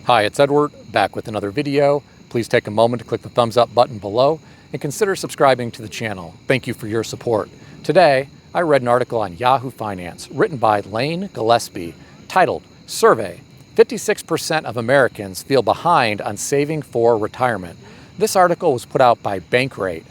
Hi, it's Edward, back with another video. Please take a moment to click the thumbs up button below and consider subscribing to the channel. Thank you for your support. Today, I read an article on Yahoo Finance written by Lane Gillespie titled, Survey, 56% of Americans feel behind on saving for retirement. This article was put out by Bankrate.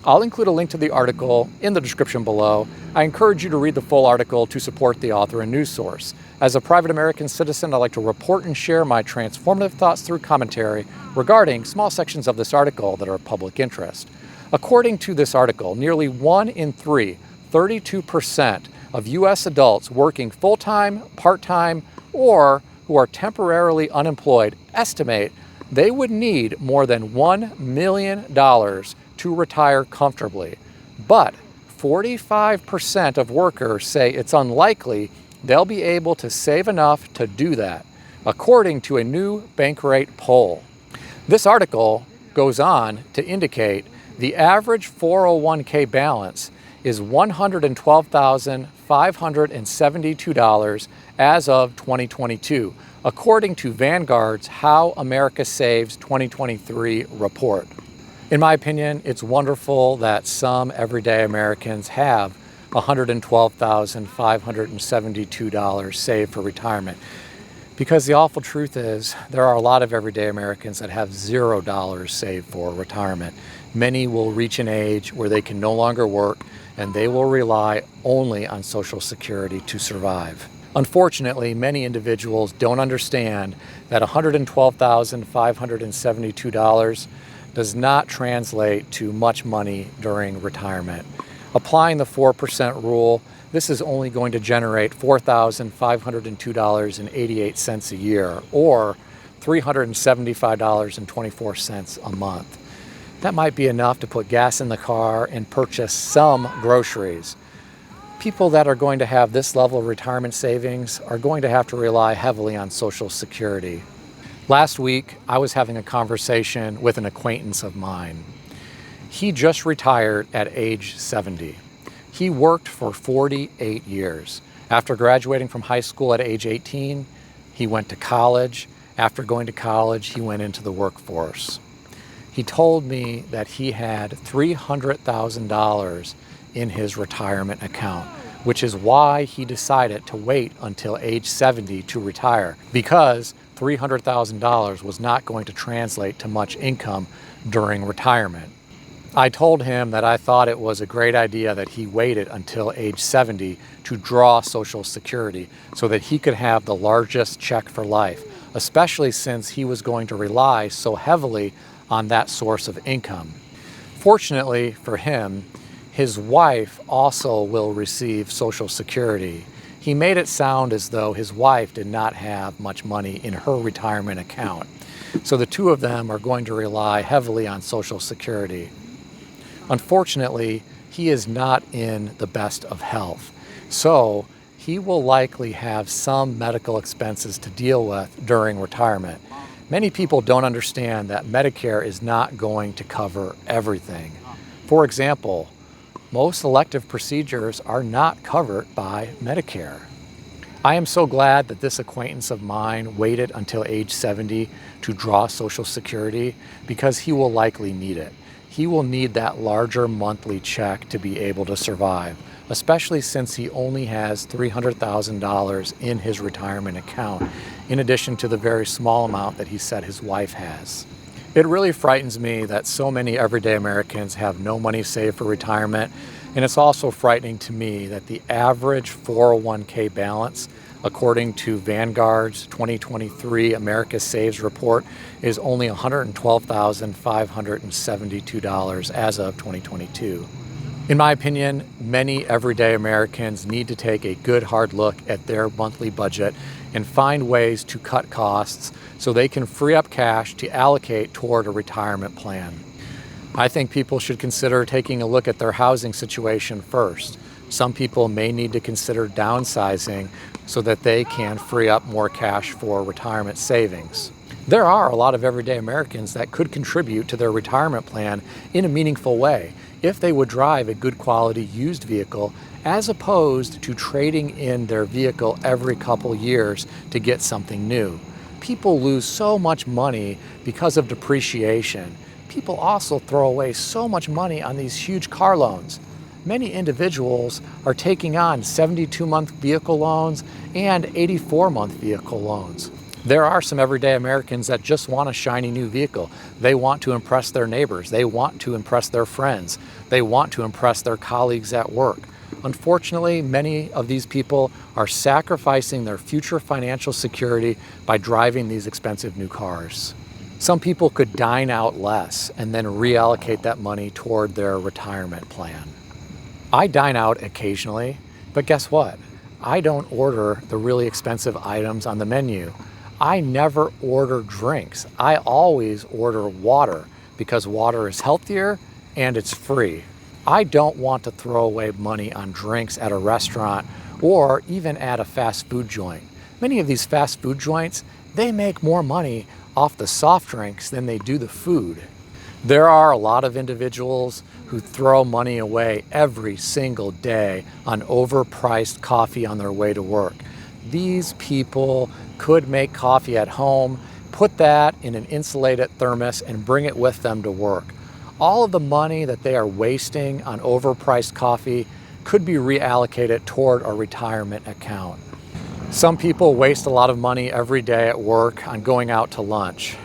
I'll include a link to the article in the description below. I encourage you to read the full article to support the author and news source. As a private American citizen, I'd like to report and share my transformative thoughts through commentary regarding small sections of this article that are of public interest. According to this article, nearly 1 in 3, 32% of U.S. adults working full-time, part-time, or who are temporarily unemployed estimate they would need more than $1 million to retire comfortably. But 45% of workers say it's unlikely they'll be able to save enough to do that, according to a new Bankrate poll. This article goes on to indicate the average 401k balance is $112,572 as of 2022, according to Vanguard's How America Saves 2023 report. In my opinion, it's wonderful that some everyday Americans have $112,572 saved for retirement. Because the awful truth is, there are a lot of everyday Americans that have $0 saved for retirement. Many will reach an age where they can no longer work and they will rely only on Social Security to survive. Unfortunately, many individuals don't understand that $112,572 does not translate to much money during retirement. Applying the 4% rule, this is only going to generate $4,502.88 a year, or $375.24 a month. That might be enough to put gas in the car and purchase some groceries. People that are going to have this level of retirement savings are going to have to rely heavily on Social Security. Last week, I was having a conversation with an acquaintance of mine. He just retired at age 70. He worked for 48 years. After graduating from high school at age 18, he went to college. After going to college, he went into the workforce. He told me that he had $300,000 in his retirement account, which is why he decided to wait until age 70 to retire, because $300,000 was not going to translate to much income during retirement. I told him that I thought it was a great idea that he waited until age 70 to draw Social Security so that he could have the largest check for life, especially since he was going to rely so heavily on that source of income. Fortunately for him, his wife also will receive Social Security. He made it sound as though his wife did not have much money in her retirement account. So the two of them are going to rely heavily on Social Security. Unfortunately, he is not in the best of health. So he will likely have some medical expenses to deal with during retirement. Many people don't understand that Medicare is not going to cover everything. For example, most elective procedures are not covered by Medicare. I am so glad that this acquaintance of mine waited until age 70 to draw Social Security, because he will likely need it. He will need that larger monthly check to be able to survive, especially since he only has $300,000 in his retirement account, in addition to the very small amount that he said his wife has. It really frightens me that so many everyday Americans have no money saved for retirement, and it's also frightening to me that the average 401k balance, according to Vanguard's 2023 America Saves report, is only $112,572 as of 2022. In my opinion, many everyday Americans need to take a good hard look at their monthly budget and find ways to cut costs so they can free up cash to allocate toward a retirement plan. I think people should consider taking a look at their housing situation first. Some people may need to consider downsizing so that they can free up more cash for retirement savings. There are a lot of everyday Americans that could contribute to their retirement plan in a meaningful way if they would drive a good quality used vehicle, as opposed to trading in their vehicle every couple years to get something new. People lose so much money because of depreciation. People also throw away so much money on these huge car loans. Many individuals are taking on 72-month vehicle loans and 84-month vehicle loans. There are some everyday Americans that just want a shiny new vehicle. They want to impress their neighbors. They want to impress their friends. They want to impress their colleagues at work. Unfortunately, many of these people are sacrificing their future financial security by driving these expensive new cars. Some people could dine out less and then reallocate that money toward their retirement plan. I dine out occasionally, but guess what? I don't order the really expensive items on the menu. I never order drinks. I always order water because water is healthier and it's free. I don't want to throw away money on drinks at a restaurant or even at a fast food joint. Many of these fast food joints, they make more money off the soft drinks than they do the food. There are a lot of individuals who throw money away every single day on overpriced coffee on their way to work. These people could make coffee at home, put that in an insulated thermos, and bring it with them to work. All of the money that they are wasting on overpriced coffee could be reallocated toward a retirement account. Some people waste a lot of money every day at work on going out to lunch.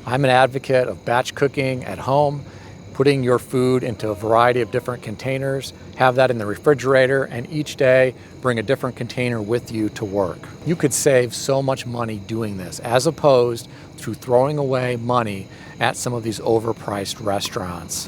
I'm an advocate of batch cooking at home, putting your food into a variety of different containers, have that in the refrigerator, and each day bring a different container with you to work. You could save so much money doing this, as opposed to throwing away money at some of these overpriced restaurants.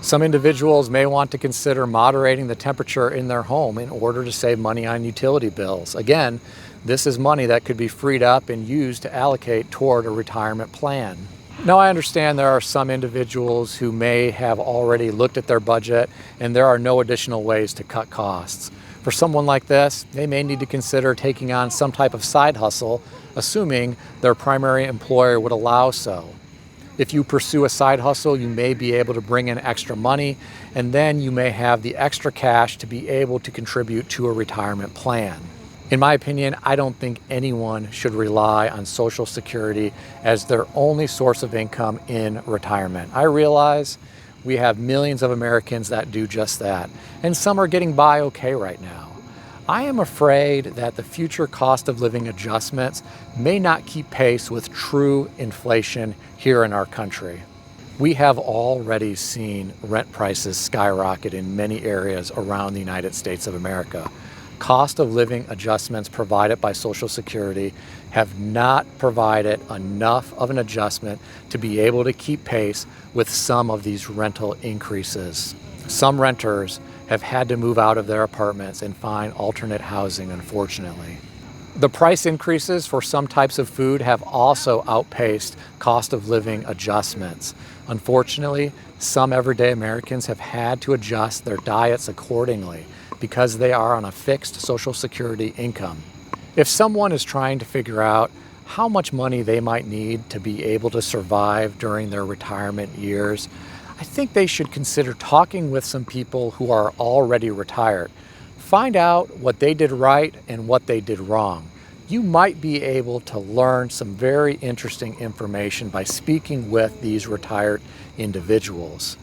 Some individuals may want to consider moderating the temperature in their home in order to save money on utility bills. Again, this is money that could be freed up and used to allocate toward a retirement plan. Now, I understand there are some individuals who may have already looked at their budget and there are no additional ways to cut costs. For someone like this, they may need to consider taking on some type of side hustle, assuming their primary employer would allow so. If you pursue a side hustle, you may be able to bring in extra money, and then you may have the extra cash to be able to contribute to a retirement plan. In my opinion, I don't think anyone should rely on Social Security as their only source of income in retirement. I realize we have millions of Americans that do just that, and some are getting by okay right now. I am afraid that the future cost of living adjustments may not keep pace with true inflation here in our country. We have already seen rent prices skyrocket in many areas around the United States of America. Cost of living adjustments provided by Social Security have not provided enough of an adjustment to be able to keep pace with some of these rental increases. Some renters have had to move out of their apartments and find alternate housing, unfortunately. The price increases for some types of food have also outpaced cost of living adjustments. Unfortunately, some everyday Americans have had to adjust their diets accordingly because they are on a fixed Social Security income. If someone is trying to figure out how much money they might need to be able to survive during their retirement years, I think they should consider talking with some people who are already retired. Find out what they did right and what they did wrong. You might be able to learn some very interesting information by speaking with these retired individuals.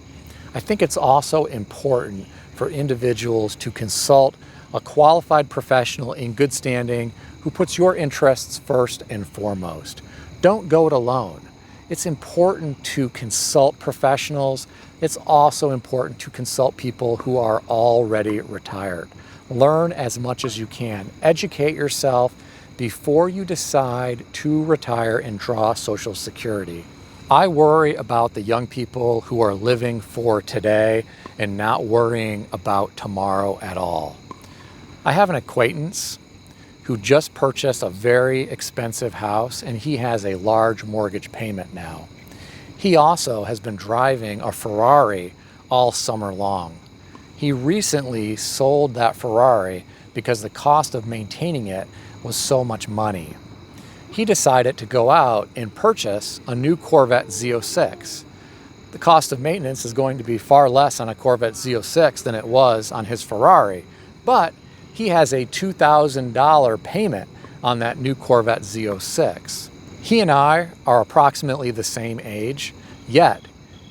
I think it's also important for individuals to consult a qualified professional in good standing who puts your interests first and foremost. Don't go it alone. It's important to consult professionals. It's also important to consult people who are already retired. Learn as much as you can. Educate yourself before you decide to retire and draw Social Security. I worry about the young people who are living for today and not worrying about tomorrow at all. I have an acquaintance who just purchased a very expensive house and he has a large mortgage payment now. He also has been driving a Ferrari all summer long. He recently sold that Ferrari because the cost of maintaining it was so much money. He decided to go out and purchase a new Corvette Z06. The cost of maintenance is going to be far less on a Corvette Z06 than it was on his Ferrari, but he has a $2,000 payment on that new Corvette Z06. He and I are approximately the same age, yet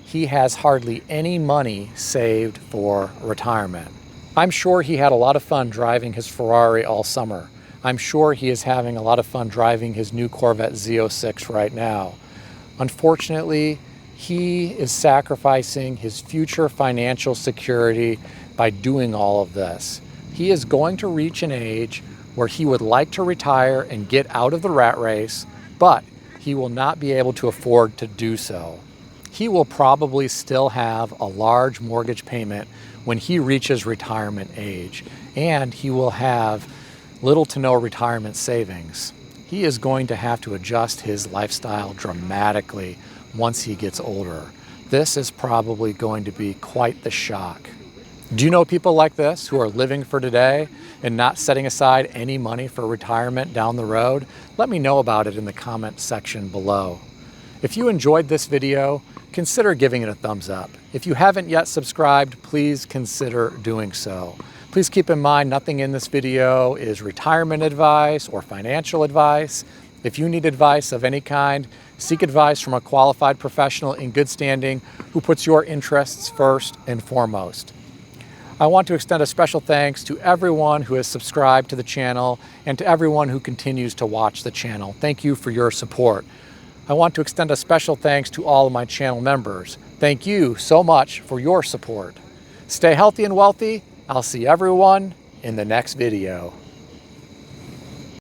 he has hardly any money saved for retirement. I'm sure he had a lot of fun driving his Ferrari all summer. I'm sure he is having a lot of fun driving his new Corvette Z06 right now. Unfortunately, he is sacrificing his future financial security by doing all of this. He is going to reach an age where he would like to retire and get out of the rat race, but he will not be able to afford to do so. He will probably still have a large mortgage payment when he reaches retirement age, and he will have little to no retirement savings. He is going to have to adjust his lifestyle dramatically once he gets older. This is probably going to be quite the shock. Do you know people like this who are living for today and not setting aside any money for retirement down the road? Let me know about it in the comment section below. If you enjoyed this video, consider giving it a thumbs up. If you haven't yet subscribed, please consider doing so. Please keep in mind, nothing in this video is retirement advice or financial advice. If you need advice of any kind, seek advice from a qualified professional in good standing who puts your interests first and foremost. I want to extend a special thanks to everyone who has subscribed to the channel and to everyone who continues to watch the channel. Thank you for your support. I want to extend a special thanks to all of my channel members. Thank you so much for your support. Stay healthy and wealthy. I'll see everyone in the next video.